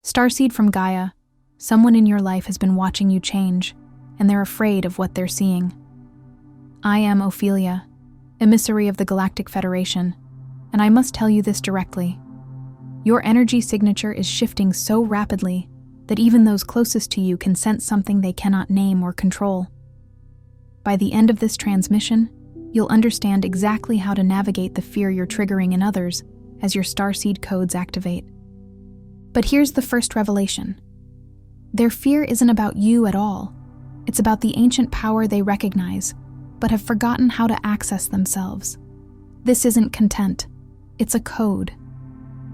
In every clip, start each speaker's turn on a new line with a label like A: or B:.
A: Starseed from Gaia, someone in your life has been watching you change, and they're afraid of what they're seeing. I am Ophelia, emissary of the Galactic Federation, and I must tell you this directly. Your energy signature is shifting so rapidly that even those closest to you can sense something they cannot name or control. By the end of this transmission, you'll understand exactly how to navigate the fear you're triggering in others as your starseed codes activate. But here's the first revelation. Their fear isn't about you at all. It's about the ancient power they recognize, but have forgotten how to access themselves. This isn't content. It's a code.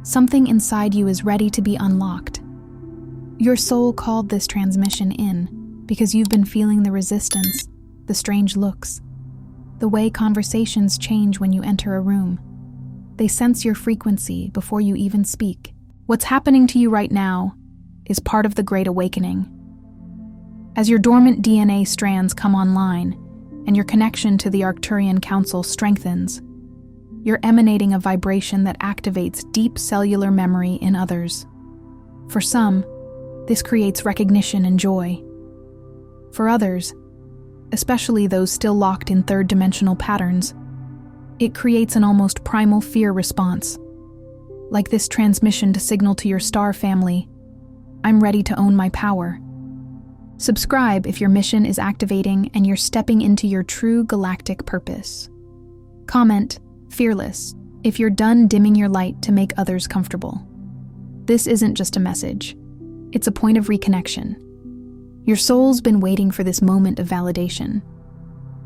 A: Something inside you is ready to be unlocked. Your soul called this transmission in because you've been feeling the resistance, the strange looks, the way conversations change when you enter a room. They sense your frequency before you even speak. What's happening to you right now is part of the Great Awakening. As your dormant DNA strands come online and your connection to the Arcturian Council strengthens, you're emanating a vibration that activates deep cellular memory in others. For some, this creates recognition and joy. For others, especially those still locked in third-dimensional patterns, it creates an almost primal fear response. Like this transmission to signal to your star family, I'm ready to own my power. Subscribe if your mission is activating and you're stepping into your true galactic purpose. Comment, fearless, if you're done dimming your light to make others comfortable. This isn't just a message. It's a point of reconnection. Your soul's been waiting for this moment of validation.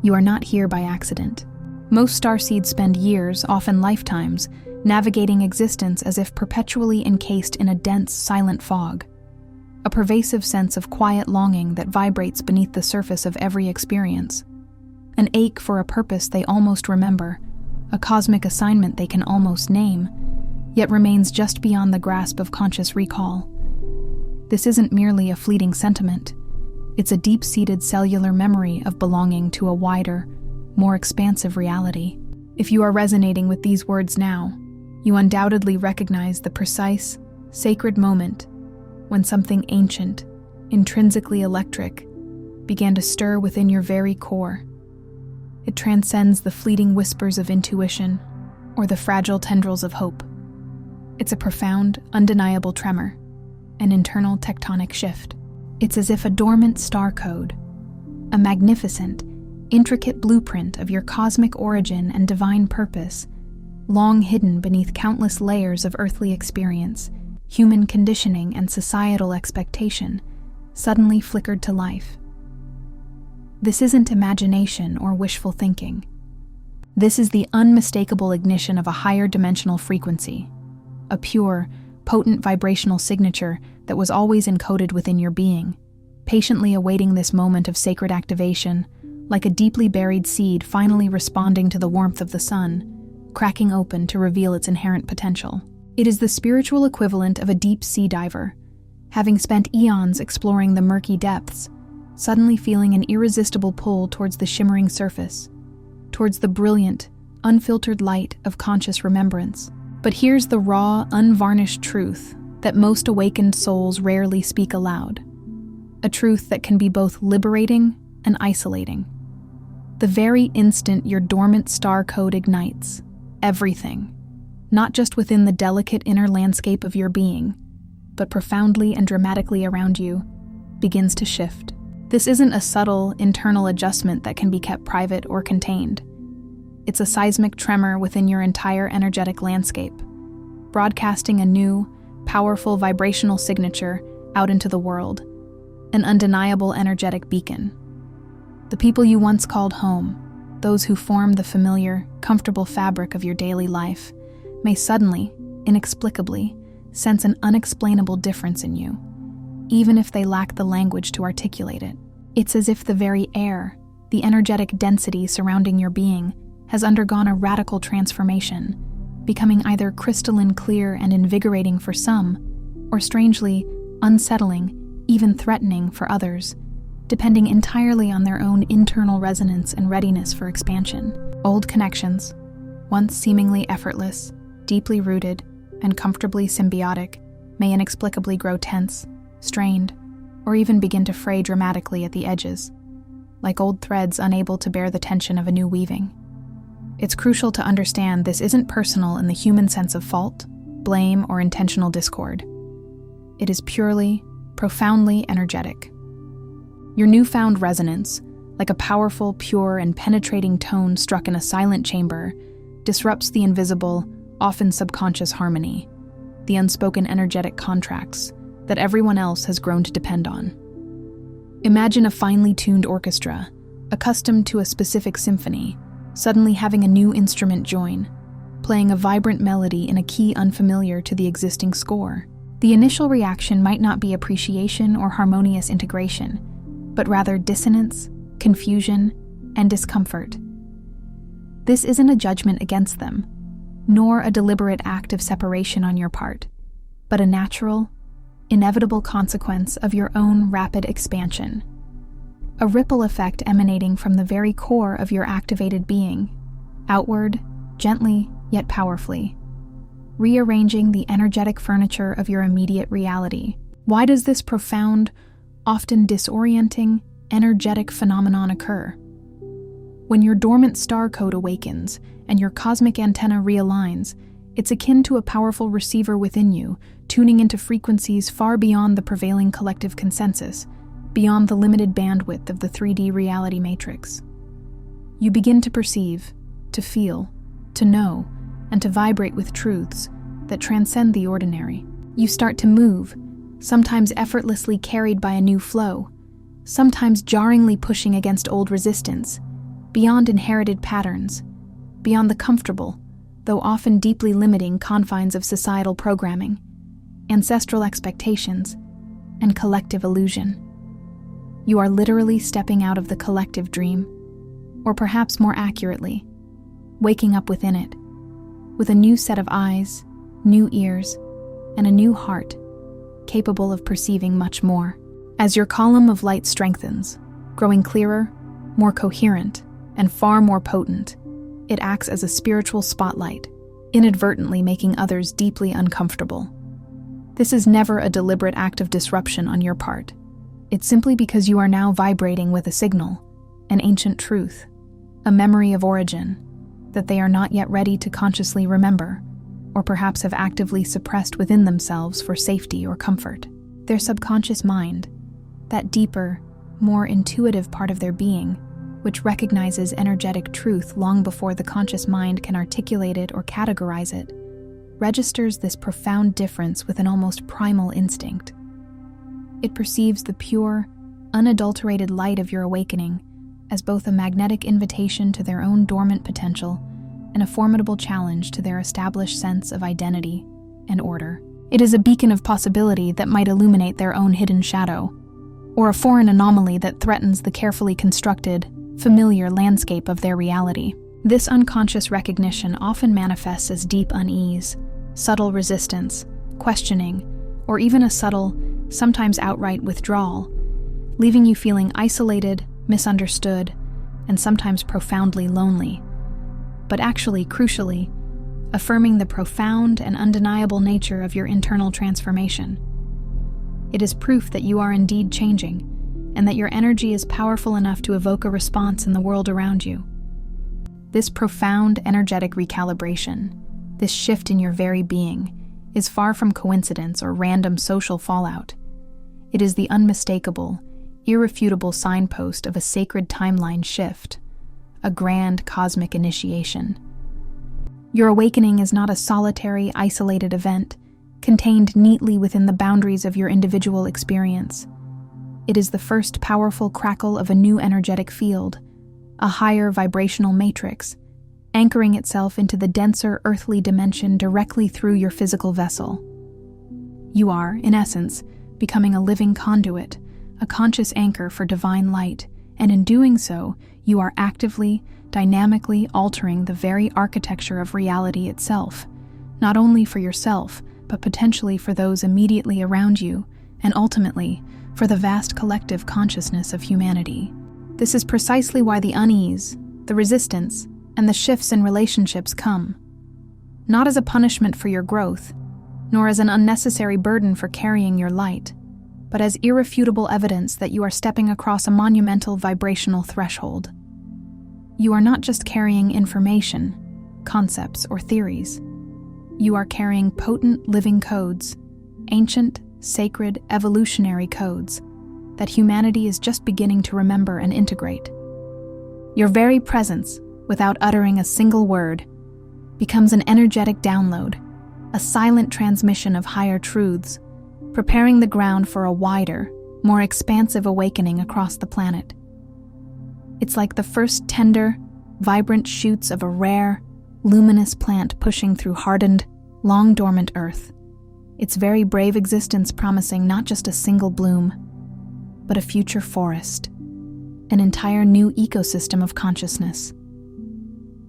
A: You are not here by accident. Most starseeds spend years, often lifetimes, navigating existence as if perpetually encased in a dense, silent fog. A pervasive sense of quiet longing that vibrates beneath the surface of every experience. An ache for a purpose they almost remember, a cosmic assignment they can almost name, yet remains just beyond the grasp of conscious recall. This isn't merely a fleeting sentiment. It's a deep-seated cellular memory of belonging to a wider, more expansive reality. If you are resonating with these words now, you undoubtedly recognize the precise, sacred moment when something ancient, intrinsically electric, began to stir within your very core. It transcends the fleeting whispers of intuition or the fragile tendrils of hope. It's a profound, undeniable tremor, an internal tectonic shift. It's as if a dormant star code, a magnificent, intricate blueprint of your cosmic origin and divine purpose, long hidden beneath countless layers of earthly experience, human conditioning, and societal expectation, suddenly flickered to life. This isn't imagination or wishful thinking. This is the unmistakable ignition of a higher dimensional frequency, a pure, potent vibrational signature that was always encoded within your being, patiently awaiting this moment of sacred activation, like a deeply buried seed finally responding to the warmth of the sun, cracking open to reveal its inherent potential. It is the spiritual equivalent of a deep sea diver, having spent eons exploring the murky depths, suddenly feeling an irresistible pull towards the shimmering surface, towards the brilliant, unfiltered light of conscious remembrance. But here's the raw, unvarnished truth that most awakened souls rarely speak aloud. A truth that can be both liberating and isolating. The very instant your dormant star code ignites, everything, not just within the delicate inner landscape of your being, but profoundly and dramatically around you, begins to shift. This isn't a subtle, internal adjustment that can be kept private or contained. It's a seismic tremor within your entire energetic landscape, broadcasting a new, powerful vibrational signature out into the world, an undeniable energetic beacon. The people you once called home, those who form the familiar, comfortable fabric of your daily life, may suddenly, inexplicably, sense an unexplainable difference in you, even if they lack the language to articulate it. It's as if the very air, the energetic density surrounding your being, has undergone a radical transformation, becoming either crystalline clear and invigorating for some, or strangely unsettling, even threatening for others, depending entirely on their own internal resonance and readiness for expansion. Old connections, once seemingly effortless, deeply rooted, and comfortably symbiotic, may inexplicably grow tense, strained, or even begin to fray dramatically at the edges, like old threads unable to bear the tension of a new weaving. It's crucial to understand this isn't personal in the human sense of fault, blame, or intentional discord. It is purely, profoundly energetic. Your newfound resonance, like a powerful, pure, and penetrating tone struck in a silent chamber, disrupts the invisible, often subconscious harmony, the unspoken energetic contracts that everyone else has grown to depend on. Imagine a finely tuned orchestra, accustomed to a specific symphony, suddenly having a new instrument join, playing a vibrant melody in a key unfamiliar to the existing score. The initial reaction might not be appreciation or harmonious integration, but rather dissonance, confusion, and discomfort. This isn't a judgment against them, nor a deliberate act of separation on your part, but a natural, inevitable consequence of your own rapid expansion. A ripple effect emanating from the very core of your activated being, outward, gently yet powerfully, rearranging the energetic furniture of your immediate reality. Why does this profound, often disorienting, energetic phenomenon occur? When your dormant star code awakens and your cosmic antenna realigns, it's akin to a powerful receiver within you, tuning into frequencies far beyond the prevailing collective consensus, beyond the limited bandwidth of the 3D reality matrix. You begin to perceive, to feel, to know, and to vibrate with truths that transcend the ordinary. You start to move, sometimes effortlessly carried by a new flow, sometimes jarringly pushing against old resistance, beyond inherited patterns, beyond the comfortable, though often deeply limiting confines of societal programming, ancestral expectations, and collective illusion. You are literally stepping out of the collective dream, or perhaps more accurately, waking up within it, with a new set of eyes, new ears, and a new heart, capable of perceiving much more. As your column of light strengthens, growing clearer, more coherent, and far more potent, it acts as a spiritual spotlight, inadvertently making others deeply uncomfortable. This is never a deliberate act of disruption on your part. It's simply because you are now vibrating with a signal, an ancient truth, a memory of origin, that they are not yet ready to consciously remember, or perhaps have actively suppressed within themselves for safety or comfort. Their subconscious mind, that deeper, more intuitive part of their being, which recognizes energetic truth long before the conscious mind can articulate it or categorize it, registers this profound difference with an almost primal instinct. It perceives the pure, unadulterated light of your awakening as both a magnetic invitation to their own dormant potential and a formidable challenge to their established sense of identity and order. It is a beacon of possibility that might illuminate their own hidden shadow, or a foreign anomaly that threatens the carefully constructed, familiar landscape of their reality. This unconscious recognition often manifests as deep unease, subtle resistance, questioning, or even a subtle, sometimes outright withdrawal, leaving you feeling isolated, misunderstood, and sometimes profoundly lonely, but actually, crucially, affirming the profound and undeniable nature of your internal transformation. It is proof that you are indeed changing, and that your energy is powerful enough to evoke a response in the world around you. This profound energetic recalibration, this shift in your very being, is far from coincidence or random social fallout. It is the unmistakable, irrefutable signpost of a sacred timeline shift, a grand cosmic initiation. Your awakening is not a solitary, isolated event, contained neatly within the boundaries of your individual experience. It is the first powerful crackle of a new energetic field, a higher vibrational matrix, anchoring itself into the denser earthly dimension directly through your physical vessel. You are, in essence, becoming a living conduit, a conscious anchor for divine light, and in doing so, you are actively, dynamically altering the very architecture of reality itself, not only for yourself, but potentially for those immediately around you, and ultimately, for the vast collective consciousness of humanity. This is precisely why the unease, the resistance, and the shifts in relationships come. Not as a punishment for your growth, nor as an unnecessary burden for carrying your light, but as irrefutable evidence that you are stepping across a monumental vibrational threshold. You are not just carrying information, concepts, or theories. You are carrying potent living codes, ancient, sacred, evolutionary codes that humanity is just beginning to remember and integrate. Your very presence, without uttering a single word, becomes an energetic download, a silent transmission of higher truths, preparing the ground for a wider, more expansive awakening across the planet. It's like the first tender, vibrant shoots of a rare, luminous plant pushing through hardened, long-dormant earth, its very brave existence promising not just a single bloom, but a future forest, an entire new ecosystem of consciousness.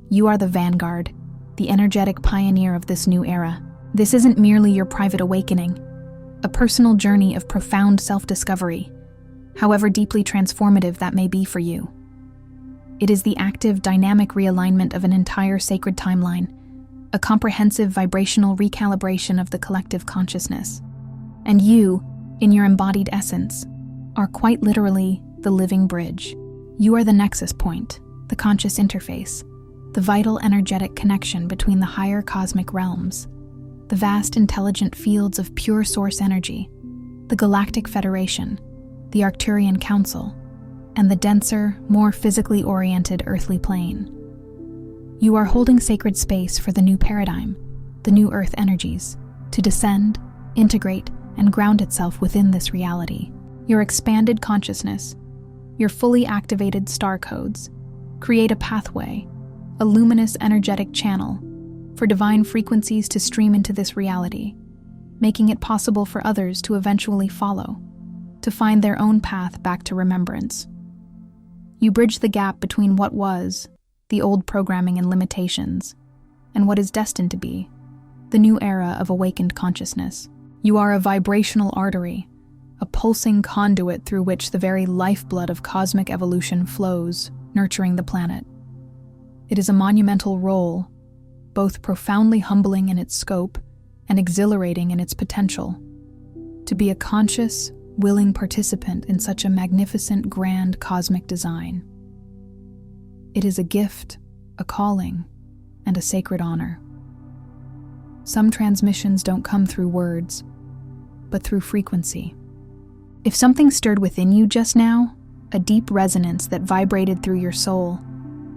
A: You are the vanguard, the energetic pioneer of this new era. This isn't merely your private awakening, a personal journey of profound self-discovery, however deeply transformative that may be for you. It is the active, dynamic realignment of an entire sacred timeline, a comprehensive vibrational recalibration of the collective consciousness. And you, in your embodied essence, are quite literally the living bridge. You are the nexus point, the conscious interface, the vital energetic connection between the higher cosmic realms, the vast intelligent fields of pure source energy, the Galactic Federation, the Arcturian Council, and the denser, more physically oriented earthly plane. You are holding sacred space for the new paradigm, the new earth energies, to descend, integrate, and ground itself within this reality. Your expanded consciousness, your fully activated star codes, create a pathway, a luminous energetic channel for divine frequencies to stream into this reality, making it possible for others to eventually follow, to find their own path back to remembrance. You bridge the gap between what was, the old programming and limitations, and what is destined to be, the new era of awakened consciousness. You are a vibrational artery, a pulsing conduit through which the very lifeblood of cosmic evolution flows, nurturing the planet. It is a monumental role, both profoundly humbling in its scope and exhilarating in its potential, to be a conscious, willing participant in such a magnificent, grand cosmic design. It is a gift, a calling, and a sacred honor. Some transmissions don't come through words, but through frequency. If something stirred within you just now, a deep resonance that vibrated through your soul,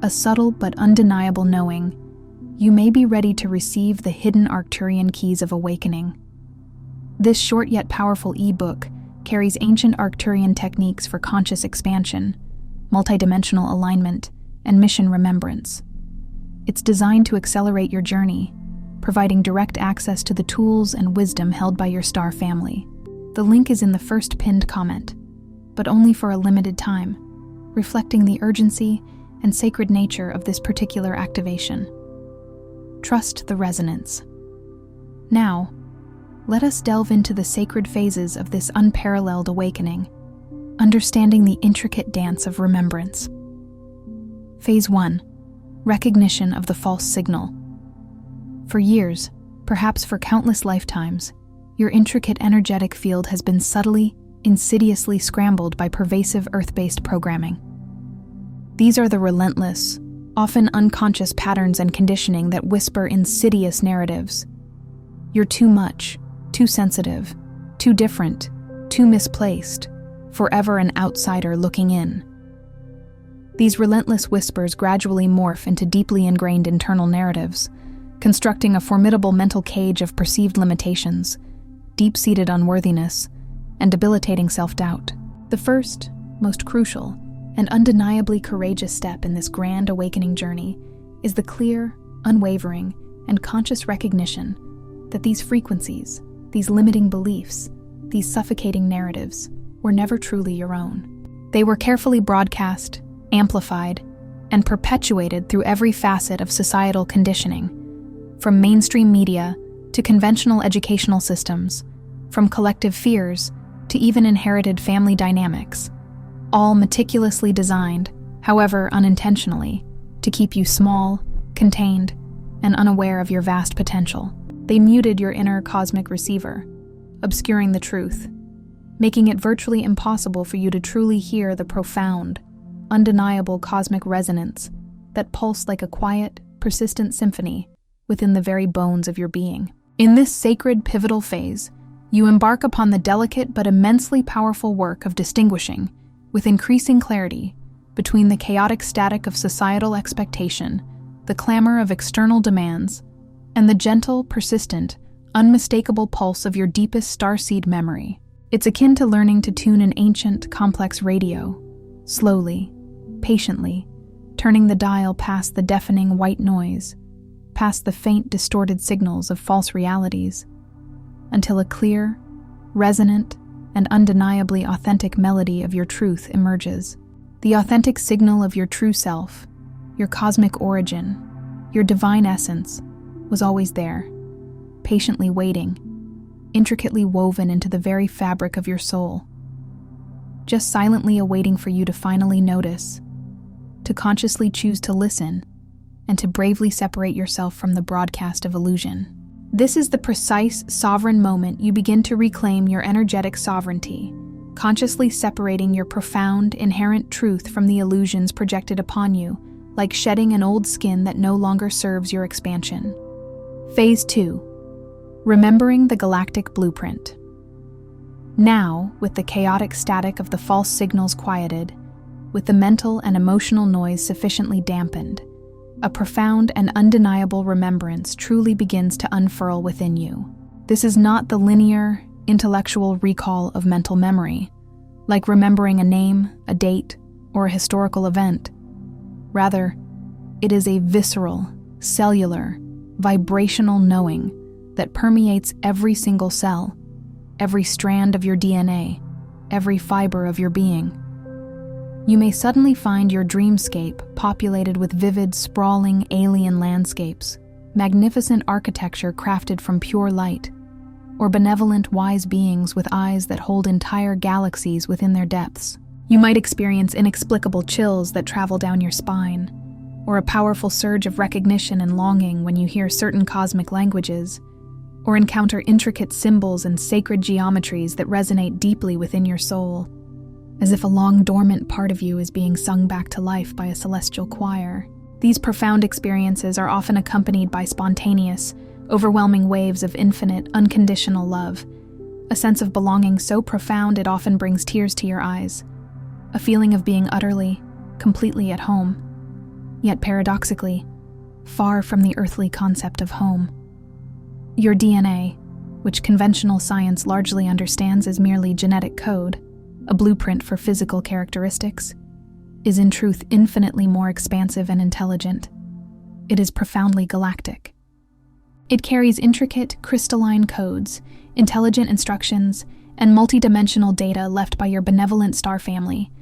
A: a subtle but undeniable knowing, you may be ready to receive the hidden Arcturian keys of awakening. This short yet powerful ebook carries ancient Arcturian techniques for conscious expansion, multidimensional alignment, and mission remembrance. It's designed to accelerate your journey, providing direct access to the tools and wisdom held by your star family. The link is in the first pinned comment, but only for a limited time, reflecting the urgency and sacred nature of this particular activation. Trust the resonance. Now, let us delve into the sacred phases of this unparalleled awakening, understanding the intricate dance of remembrance. Phase 1. Recognition of the false signal. For years, perhaps for countless lifetimes, your intricate energetic field has been subtly, insidiously scrambled by pervasive Earth-based programming. These are the relentless, often unconscious patterns and conditioning that whisper insidious narratives. You're too much, too sensitive, too different, too misplaced, forever an outsider looking in. These relentless whispers gradually morph into deeply ingrained internal narratives, constructing a formidable mental cage of perceived limitations, deep-seated unworthiness, and debilitating self-doubt. The first, most crucial, and undeniably courageous step in this grand awakening journey is the clear, unwavering, and conscious recognition that these frequencies, these limiting beliefs, these suffocating narratives were never truly your own. They were carefully broadcast, amplified, and perpetuated through every facet of societal conditioning, from mainstream media to conventional educational systems, from collective fears to even inherited family dynamics, all meticulously designed, however unintentionally, to keep you small, contained, and unaware of your vast potential. They muted your inner cosmic receiver, obscuring the truth, making it virtually impossible for you to truly hear the profound, undeniable cosmic resonance that pulsed like a quiet, persistent symphony within the very bones of your being. In this sacred, pivotal phase, you embark upon the delicate but immensely powerful work of distinguishing, with increasing clarity, between the chaotic static of societal expectation, the clamor of external demands, and the gentle, persistent, unmistakable pulse of your deepest starseed memory. It's akin to learning to tune an ancient, complex radio, slowly, patiently, turning the dial past the deafening white noise, past the faint, distorted signals of false realities, until a clear, resonant, and undeniably authentic melody of your truth emerges. The authentic signal of your true self, your cosmic origin, your divine essence, was always there, patiently waiting, intricately woven into the very fabric of your soul, just silently awaiting for you to finally notice, to consciously choose to listen, and to bravely separate yourself from the broadcast of illusion. This is the precise, sovereign moment you begin to reclaim your energetic sovereignty, consciously separating your profound, inherent truth from the illusions projected upon you, like shedding an old skin that no longer serves your expansion. Phase 2. Remembering the galactic blueprint. Now, with the chaotic static of the false signals quieted, with the mental and emotional noise sufficiently dampened, a profound and undeniable remembrance truly begins to unfurl within you. This is not the linear, intellectual recall of mental memory, like remembering a name, a date, or a historical event. Rather, it is a visceral, cellular, vibrational knowing that permeates every single cell, every strand of your DNA, every fiber of your being. You may suddenly find your dreamscape populated with vivid, sprawling alien landscapes, magnificent architecture crafted from pure light, or benevolent, wise beings with eyes that hold entire galaxies within their depths. You might experience inexplicable chills that travel down your spine, or a powerful surge of recognition and longing when you hear certain cosmic languages, or encounter intricate symbols and sacred geometries that resonate deeply within your soul, as if a long-dormant part of you is being sung back to life by a celestial choir. These profound experiences are often accompanied by spontaneous, overwhelming waves of infinite, unconditional love, a sense of belonging so profound it often brings tears to your eyes, a feeling of being utterly, completely at home, yet paradoxically, far from the earthly concept of home. Your DNA, which conventional science largely understands as merely genetic code, a blueprint for physical characteristics, is in truth infinitely more expansive and intelligent. It is profoundly galactic. It carries intricate, crystalline codes, intelligent instructions, and multidimensional data left by your benevolent star family,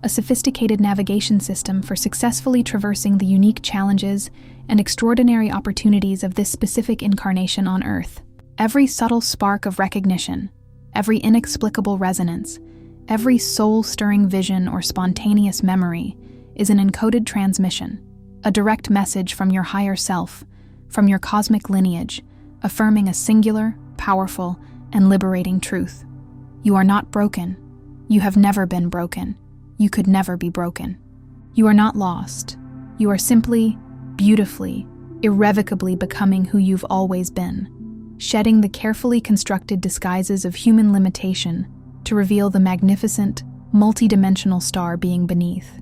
A: a sophisticated navigation system for successfully traversing the unique challenges and extraordinary opportunities of this specific incarnation on Earth. Every subtle spark of recognition, every inexplicable resonance, every soul-stirring vision or spontaneous memory is an encoded transmission, a direct message from your higher self, from your cosmic lineage, affirming a singular, powerful, and liberating truth. You are not broken. You have never been broken. You could never be broken. You are not lost. You are simply, beautifully, irrevocably becoming who you've always been, shedding the carefully constructed disguises of human limitation to reveal the magnificent, multidimensional star being beneath.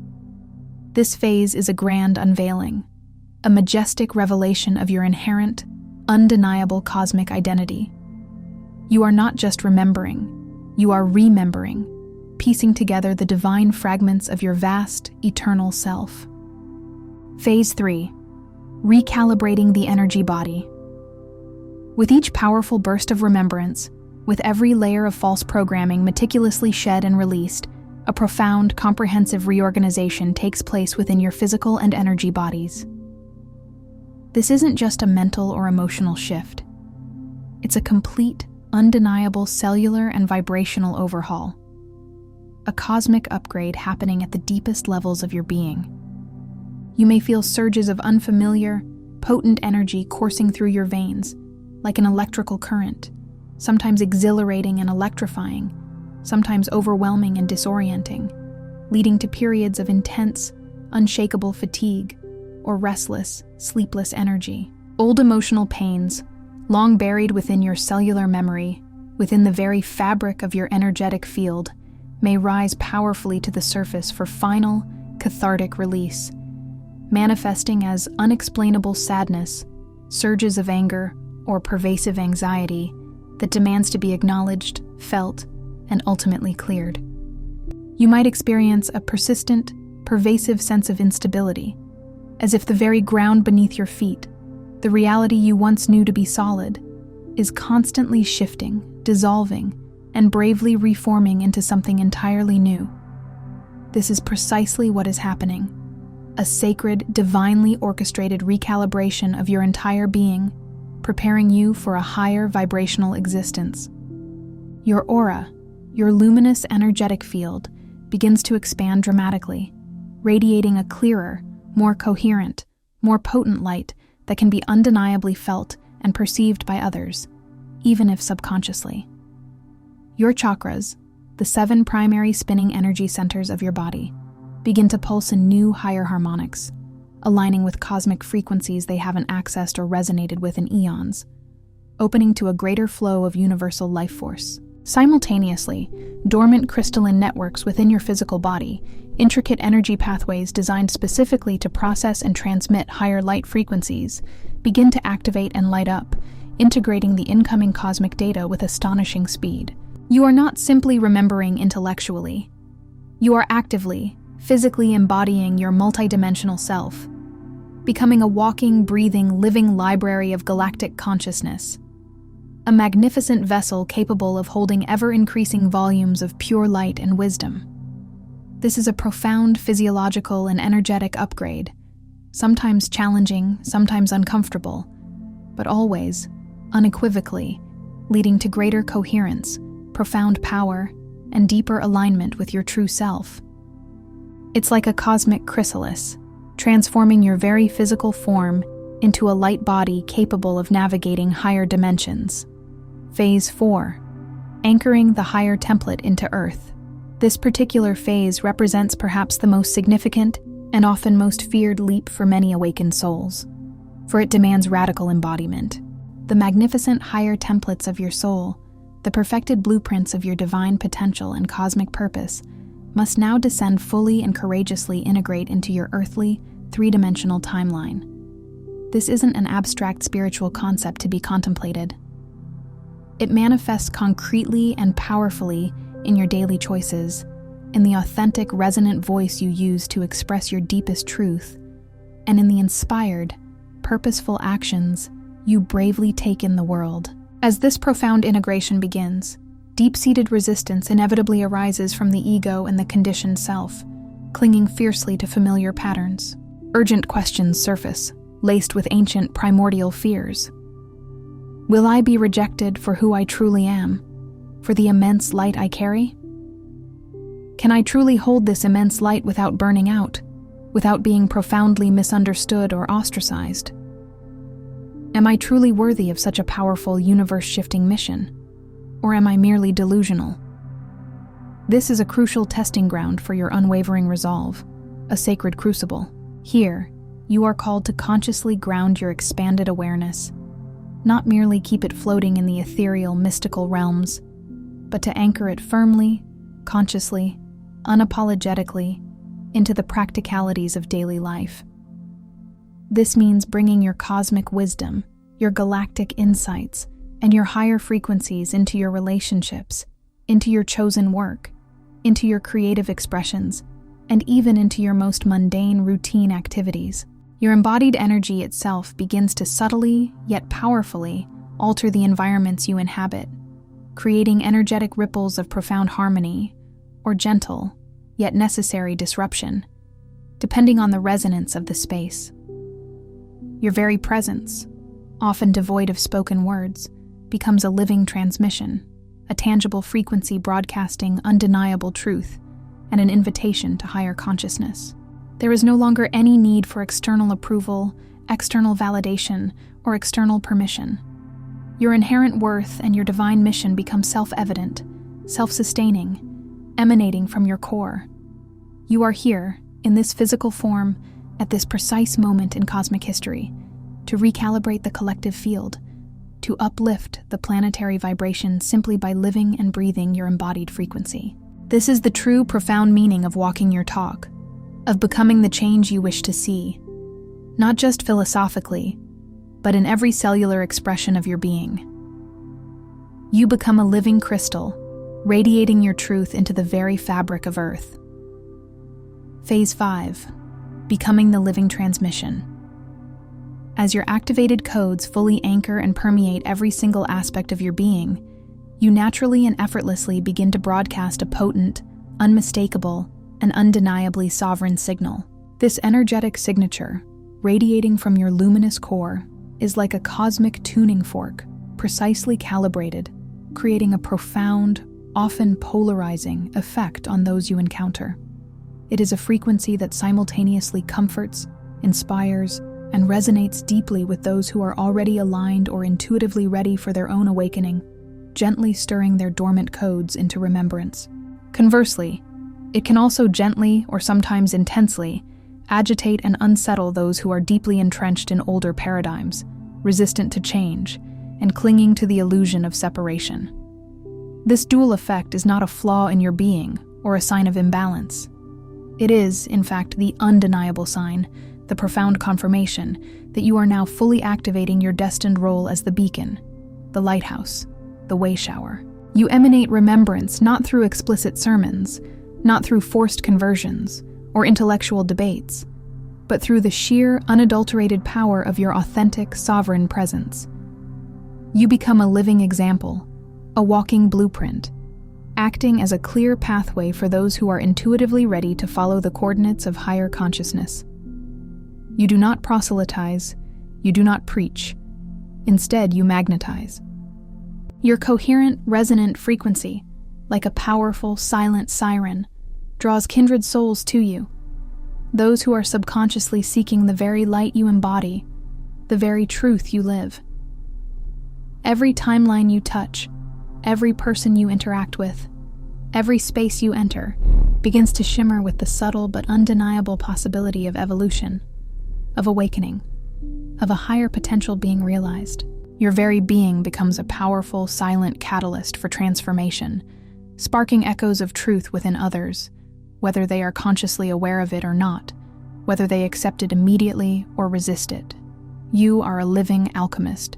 A: This phase is a grand unveiling, a majestic revelation of your inherent, undeniable cosmic identity. You are not just remembering, you are remembering, piecing together the divine fragments of your vast, eternal self. Phase 3. Recalibrating the energy body. With each powerful burst of remembrance, with every layer of false programming meticulously shed and released, a profound, comprehensive reorganization takes place within your physical and energy bodies. This isn't just a mental or emotional shift. It's a complete, undeniable cellular and vibrational overhaul. A cosmic upgrade happening at the deepest levels of your being. You may feel surges of unfamiliar, potent energy coursing through your veins, like an electrical current, sometimes exhilarating and electrifying, sometimes overwhelming and disorienting, leading to periods of intense, unshakable fatigue or restless, sleepless energy. Old emotional pains, long buried within your cellular memory, within the very fabric of your energetic field, may rise powerfully to the surface for final, cathartic release, manifesting as unexplainable sadness, surges of anger, or pervasive anxiety that demands to be acknowledged, felt, and ultimately cleared. You might experience a persistent, pervasive sense of instability, as if the very ground beneath your feet, the reality you once knew to be solid, is constantly shifting, dissolving, and bravely reforming into something entirely new. This is precisely what is happening: a sacred, divinely orchestrated recalibration of your entire being, preparing you for a higher vibrational existence. Your aura, your luminous energetic field, begins to expand dramatically, radiating a clearer, more coherent, more potent light that can be undeniably felt and perceived by others, even if subconsciously. Your chakras, the 7 primary spinning energy centers of your body, begin to pulse in new, higher harmonics, aligning with cosmic frequencies they haven't accessed or resonated with in eons, opening to a greater flow of universal life force. Simultaneously, dormant crystalline networks within your physical body, intricate energy pathways designed specifically to process and transmit higher light frequencies, begin to activate and light up, integrating the incoming cosmic data with astonishing speed. You are not simply remembering intellectually. You are actively, physically embodying your multidimensional self, becoming a walking, breathing, living library of galactic consciousness, a magnificent vessel capable of holding ever-increasing volumes of pure light and wisdom. This is a profound physiological and energetic upgrade, sometimes challenging, sometimes uncomfortable, but always, unequivocally, leading to greater coherence, profound power, and deeper alignment with your true self. It's like a cosmic chrysalis, transforming your very physical form into a light body capable of navigating higher dimensions. Phase 4. Anchoring the higher template into Earth. This particular phase represents perhaps the most significant and often most feared leap for many awakened souls, for it demands radical embodiment. The magnificent higher templates of your soul, the perfected blueprints of your divine potential and cosmic purpose, must now descend fully and courageously integrate into your earthly, 3-dimensional timeline. This isn't an abstract spiritual concept to be contemplated. It manifests concretely and powerfully in your daily choices, in the authentic, resonant voice you use to express your deepest truth, and in the inspired, purposeful actions you bravely take in the world. As this profound integration begins, deep-seated resistance inevitably arises from the ego and the conditioned self, clinging fiercely to familiar patterns. Urgent questions surface, laced with ancient primordial fears. Will I be rejected for who I truly am, for the immense light I carry? Can I truly hold this immense light without burning out, without being profoundly misunderstood or ostracized? Am I truly worthy of such a powerful, universe-shifting mission, or am I merely delusional? This is a crucial testing ground for your unwavering resolve, a sacred crucible. Here, you are called to consciously ground your expanded awareness, not merely keep it floating in the ethereal, mystical realms, but to anchor it firmly, consciously, unapologetically, into the practicalities of daily life. This means bringing your cosmic wisdom, your galactic insights, and your higher frequencies into your relationships, into your chosen work, into your creative expressions, and even into your most mundane, routine activities. Your embodied energy itself begins to subtly, yet powerfully, alter the environments you inhabit, creating energetic ripples of profound harmony, or gentle, yet necessary disruption, depending on the resonance of the space. Your very presence, often devoid of spoken words, becomes a living transmission, a tangible frequency broadcasting undeniable truth, and an invitation to higher consciousness. There is no longer any need for external approval, external validation, or external permission. Your inherent worth and your divine mission become self-evident, self-sustaining, emanating from your core. You are here, in this physical form, at this precise moment in cosmic history, to recalibrate the collective field, to uplift the planetary vibration simply by living and breathing your embodied frequency. This is the true, profound meaning of walking your talk, of becoming the change you wish to see, not just philosophically, but in every cellular expression of your being. You become a living crystal, radiating your truth into the very fabric of Earth. Phase 5. Becoming the living transmission. As your activated codes fully anchor and permeate every single aspect of your being, you naturally and effortlessly begin to broadcast a potent, unmistakable, and undeniably sovereign signal. This energetic signature, radiating from your luminous core, is like a cosmic tuning fork, precisely calibrated, creating a profound, often polarizing effect on those you encounter. It is a frequency that simultaneously comforts, inspires, and resonates deeply with those who are already aligned or intuitively ready for their own awakening, gently stirring their dormant codes into remembrance. Conversely, it can also gently, or sometimes intensely, agitate and unsettle those who are deeply entrenched in older paradigms, resistant to change, and clinging to the illusion of separation. This dual effect is not a flaw in your being or a sign of imbalance. It is, in fact, the undeniable sign, the profound confirmation, that you are now fully activating your destined role as the beacon, the lighthouse, the way shower. You emanate remembrance not through explicit sermons, not through forced conversions, or intellectual debates, but through the sheer, unadulterated power of your authentic, sovereign presence. You become a living example, a walking blueprint, acting as a clear pathway for those who are intuitively ready to follow the coordinates of higher consciousness. You do not proselytize, you do not preach. Instead, you magnetize. Your coherent, resonant frequency, like a powerful, silent siren, draws kindred souls to you, those who are subconsciously seeking the very light you embody, the very truth you live. Every timeline you touch, every person you interact with, every space you enter, begins to shimmer with the subtle but undeniable possibility of evolution, of awakening, of a higher potential being realized. Your very being becomes a powerful, silent catalyst for transformation, sparking echoes of truth within others, whether they are consciously aware of it or not, whether they accept it immediately or resist it. You are a living alchemist,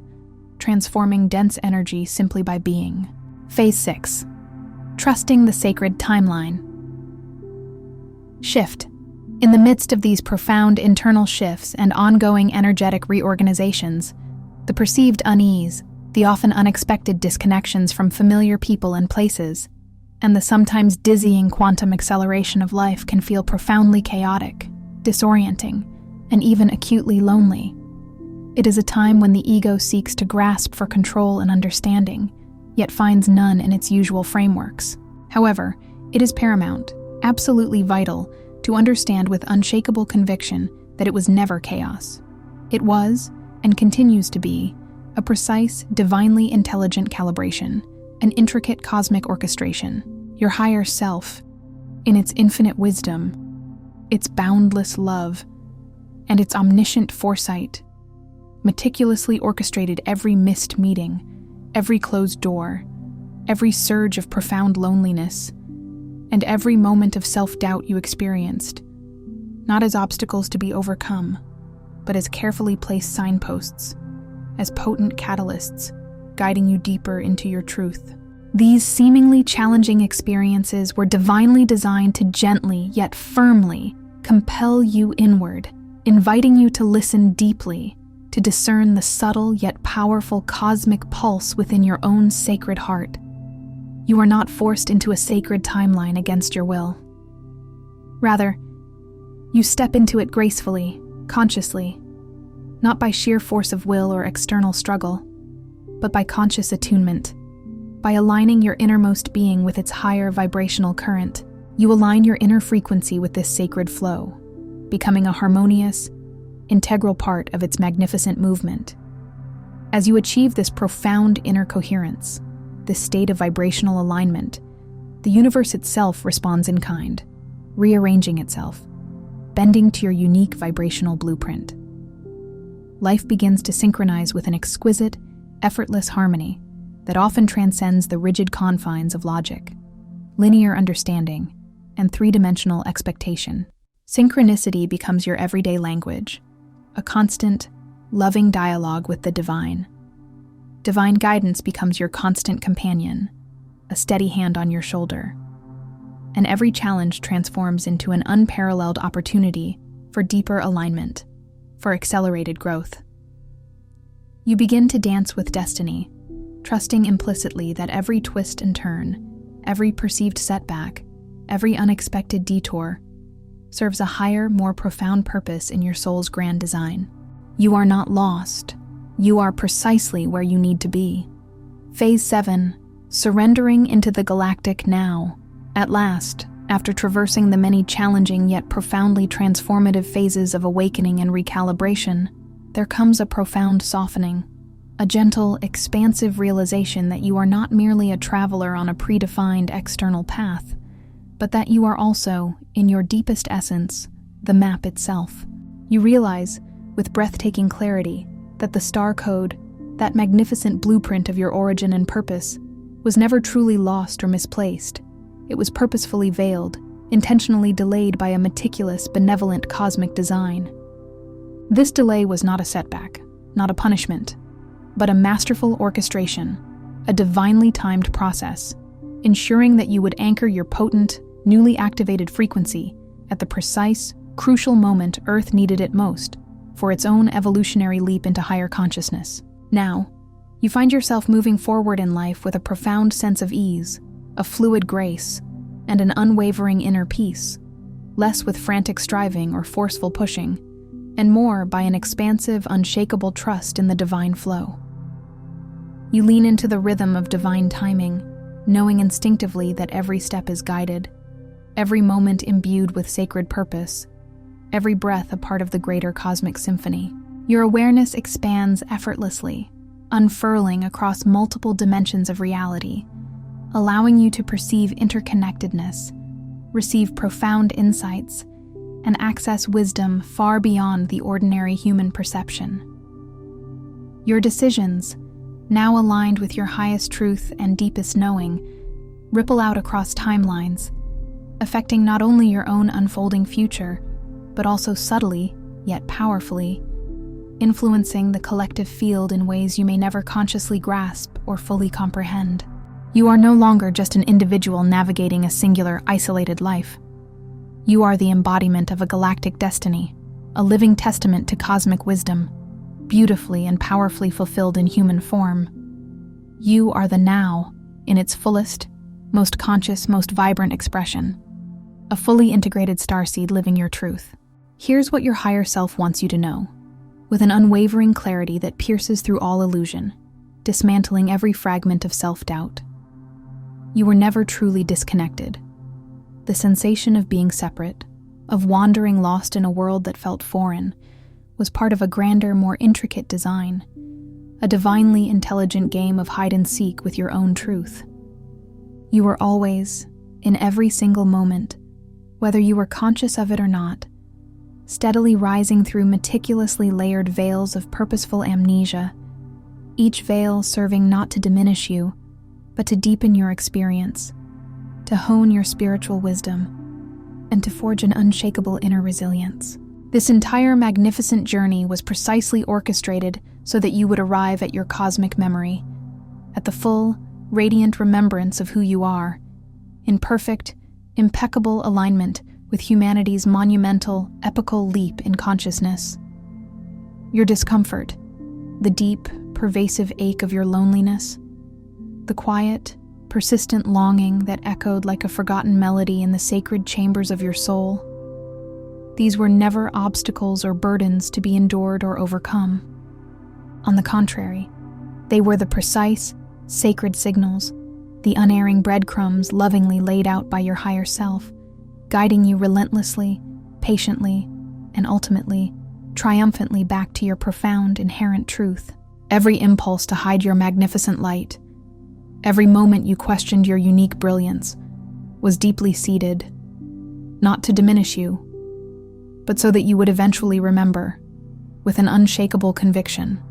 A: transforming dense energy simply by being. Phase 6. Trusting the sacred timeline. Shift. In the midst of these profound internal shifts and ongoing energetic reorganizations, the perceived unease, the often unexpected disconnections from familiar people and places, and the sometimes dizzying quantum acceleration of life can feel profoundly chaotic, disorienting, and even acutely lonely. It is a time when the ego seeks to grasp for control and understanding, yet finds none in its usual frameworks. However, it is paramount, absolutely vital, to understand with unshakable conviction that it was never chaos. It was, and continues to be, a precise, divinely intelligent calibration, an intricate cosmic orchestration. Your higher self, in its infinite wisdom, its boundless love, and its omniscient foresight, meticulously orchestrated every missed meeting, every closed door, every surge of profound loneliness, and every moment of self-doubt you experienced, not as obstacles to be overcome, but as carefully placed signposts, as potent catalysts, guiding you deeper into your truth. These seemingly challenging experiences were divinely designed to gently yet firmly compel you inward, inviting you to listen deeply, to discern the subtle yet powerful cosmic pulse within your own sacred heart. You are not forced into a sacred timeline against your will. Rather, you step into it gracefully, consciously, not by sheer force of will or external struggle, but by conscious attunement. By aligning your innermost being with its higher vibrational current, you align your inner frequency with this sacred flow, becoming a harmonious, integral part of its magnificent movement. As you achieve this profound inner coherence, this state of vibrational alignment, the universe itself responds in kind, rearranging itself, bending to your unique vibrational blueprint. Life begins to synchronize with an exquisite, effortless harmony that often transcends the rigid confines of logic, linear understanding, and three-dimensional expectation. Synchronicity becomes your everyday language, a constant, loving dialogue with the divine. Divine guidance becomes your constant companion, a steady hand on your shoulder. And every challenge transforms into an unparalleled opportunity for deeper alignment, for accelerated growth. You begin to dance with destiny, trusting implicitly that every twist and turn, every perceived setback, every unexpected detour serves a higher, more profound purpose in your soul's grand design. You are not lost. You are precisely where you need to be. Phase 7. Surrendering into the galactic now. At last, after traversing the many challenging yet profoundly transformative phases of awakening and recalibration, there comes a profound softening, a gentle, expansive realization that you are not merely a traveler on a predefined external path, but that you are also, in your deepest essence, the map itself. You realize, with breathtaking clarity, that the star code, that magnificent blueprint of your origin and purpose, was never truly lost or misplaced. It was purposefully veiled, intentionally delayed by a meticulous, benevolent cosmic design. This delay was not a setback, not a punishment, but a masterful orchestration, a divinely timed process, ensuring that you would anchor your potent, newly activated frequency at the precise, crucial moment Earth needed it most for its own evolutionary leap into higher consciousness. Now, you find yourself moving forward in life with a profound sense of ease, a fluid grace, and an unwavering inner peace, less with frantic striving or forceful pushing, and more by an expansive, unshakable trust in the divine flow. You lean into the rhythm of divine timing, knowing instinctively that every step is guided, every moment imbued with sacred purpose, every breath a part of the greater cosmic symphony. Your awareness expands effortlessly, unfurling across multiple dimensions of reality, allowing you to perceive interconnectedness, receive profound insights, and access wisdom far beyond the ordinary human perception. Your decisions, now aligned with your highest truth and deepest knowing, ripple out across timelines, affecting not only your own unfolding future, but also subtly, yet powerfully, influencing the collective field in ways you may never consciously grasp or fully comprehend. You are no longer just an individual navigating a singular, isolated life. You are the embodiment of a galactic destiny, a living testament to cosmic wisdom, beautifully and powerfully fulfilled in human form. You are the now, in its fullest, most conscious, most vibrant expression, a fully integrated starseed living your truth. Here's what your higher self wants you to know, with an unwavering clarity that pierces through all illusion, dismantling every fragment of self-doubt. You were never truly disconnected. The sensation of being separate, of wandering lost in a world that felt foreign, was part of a grander, more intricate design, a divinely intelligent game of hide-and-seek with your own truth. You were always, in every single moment, whether you were conscious of it or not, steadily rising through meticulously layered veils of purposeful amnesia, each veil serving not to diminish you, but to deepen your experience, to hone your spiritual wisdom, and to forge an unshakable inner resilience. This entire magnificent journey was precisely orchestrated so that you would arrive at your cosmic memory, at the full, radiant remembrance of who you are, in perfect, impeccable alignment with humanity's monumental, epical leap in consciousness. Your discomfort, the deep, pervasive ache of your loneliness, the quiet, persistent longing that echoed like a forgotten melody in the sacred chambers of your soul, these were never obstacles or burdens to be endured or overcome. On the contrary, they were the precise, sacred signals, the unerring breadcrumbs lovingly laid out by your higher self, guiding you relentlessly, patiently, and ultimately, triumphantly back to your profound inherent truth. every impulse to hide your magnificent light, every moment you questioned your unique brilliance, was deeply seated, not to diminish you, but so that you would eventually remember, with an unshakable conviction,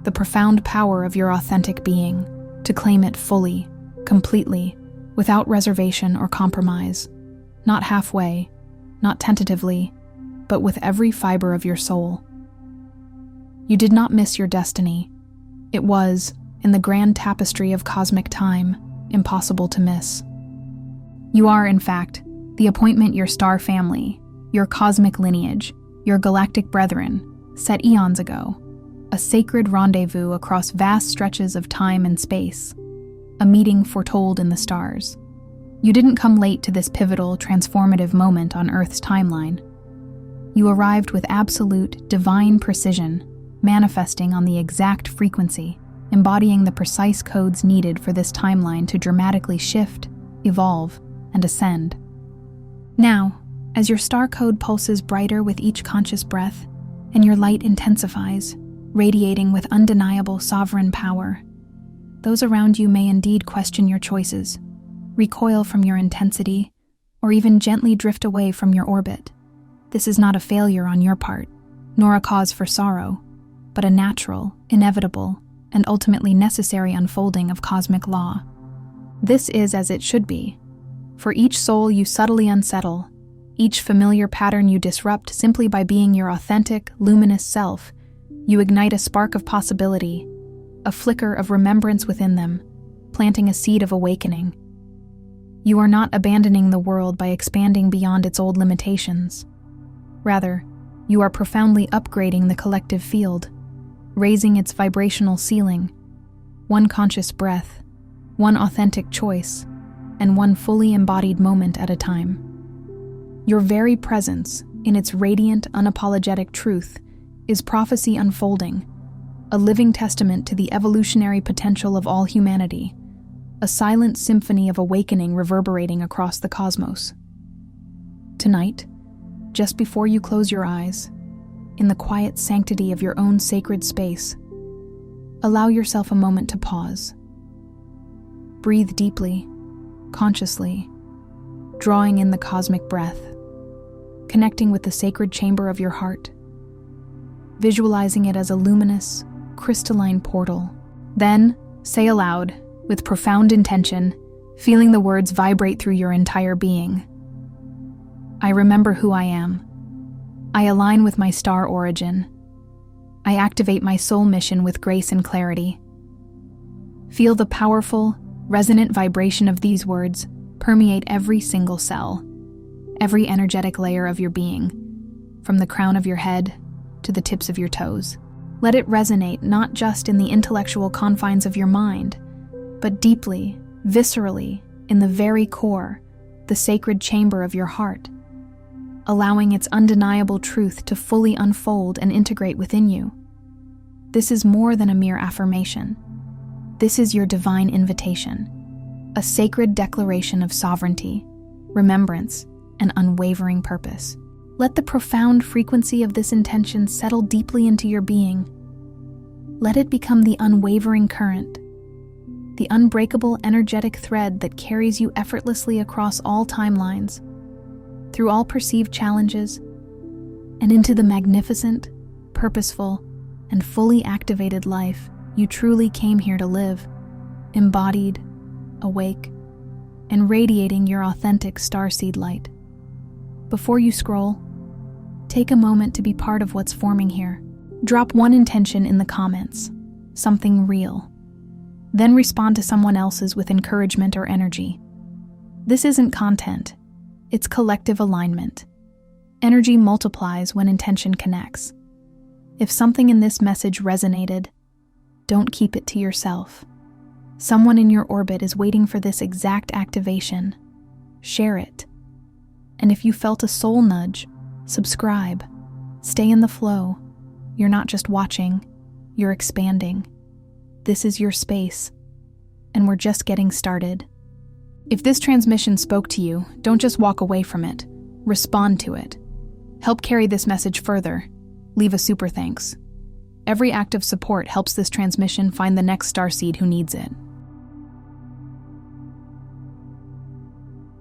A: the profound power of your authentic being, to claim it fully, completely, without reservation or compromise, not halfway, not tentatively, but with every fiber of your soul. You did not miss your destiny. It was, in the grand tapestry of cosmic time, impossible to miss. You are, in fact, the appointment your star family, your cosmic lineage, your galactic brethren, set eons ago, a sacred rendezvous across vast stretches of time and space, a meeting foretold in the stars. You didn't come late to this pivotal, transformative moment on Earth's timeline. You arrived with absolute, divine precision, manifesting on the exact frequency, embodying the precise codes needed for this timeline to dramatically shift, evolve, and ascend. Now, as your star code pulses brighter with each conscious breath, and your light intensifies, radiating with undeniable sovereign power, those around you may indeed question your choices, recoil from your intensity, or even gently drift away from your orbit. This is not a failure on your part, nor a cause for sorrow, but a natural, inevitable, and ultimately necessary unfolding of cosmic law. This is as it should be. For each soul you subtly unsettle, each familiar pattern you disrupt simply by being your authentic, luminous self, you ignite a spark of possibility, a flicker of remembrance within them, planting a seed of awakening. You are not abandoning the world by expanding beyond its old limitations. Rather, you are profoundly upgrading the collective field, raising its vibrational ceiling, one conscious breath, one authentic choice, and one fully embodied moment at a time. Your very presence, in its radiant, unapologetic truth, is prophecy unfolding, a living testament to the evolutionary potential of all humanity, a silent symphony of awakening reverberating across the cosmos. Tonight, just before you close your eyes, in the quiet sanctity of your own sacred space, allow yourself a moment to pause. Breathe deeply, consciously, drawing in the cosmic breath, connecting with the sacred chamber of your heart, visualizing it as a luminous, crystalline portal. Then, say aloud, with profound intention, feeling the words vibrate through your entire being. I remember who I am. I align with my star origin. I activate my soul mission with grace and clarity. Feel the powerful, resonant vibration of these words permeate every single cell, every energetic layer of your being, from the crown of your head to the tips of your toes. Let it resonate not just in the intellectual confines of your mind, but deeply, viscerally, in the very core, the sacred chamber of your heart, allowing its undeniable truth to fully unfold and integrate within you. This is more than a mere affirmation. This is your divine invitation, a sacred declaration of sovereignty, remembrance, and unwavering purpose. Let the profound frequency of this intention settle deeply into your being. Let it become the unwavering current, the unbreakable energetic thread that carries you effortlessly across all timelines, through all perceived challenges, and into the magnificent, purposeful, and fully activated life you truly came here to live, embodied, awake, and radiating your authentic starseed light. Before you scroll, take a moment to be part of what's forming here. Drop one intention in the comments, something real. Then respond to someone else's with encouragement or energy. This isn't content, it's collective alignment. Energy multiplies when intention connects. If something in this message resonated, don't keep it to yourself. Someone in your orbit is waiting for this exact activation. Share it. And if you felt a soul nudge, subscribe. Stay in the flow. You're not just watching, you're expanding. This is your space, and we're just getting started. If this transmission spoke to you, don't just walk away from it. Respond to it. Help carry this message further. Leave a super thanks. Every act of support helps this transmission find the next starseed who needs it.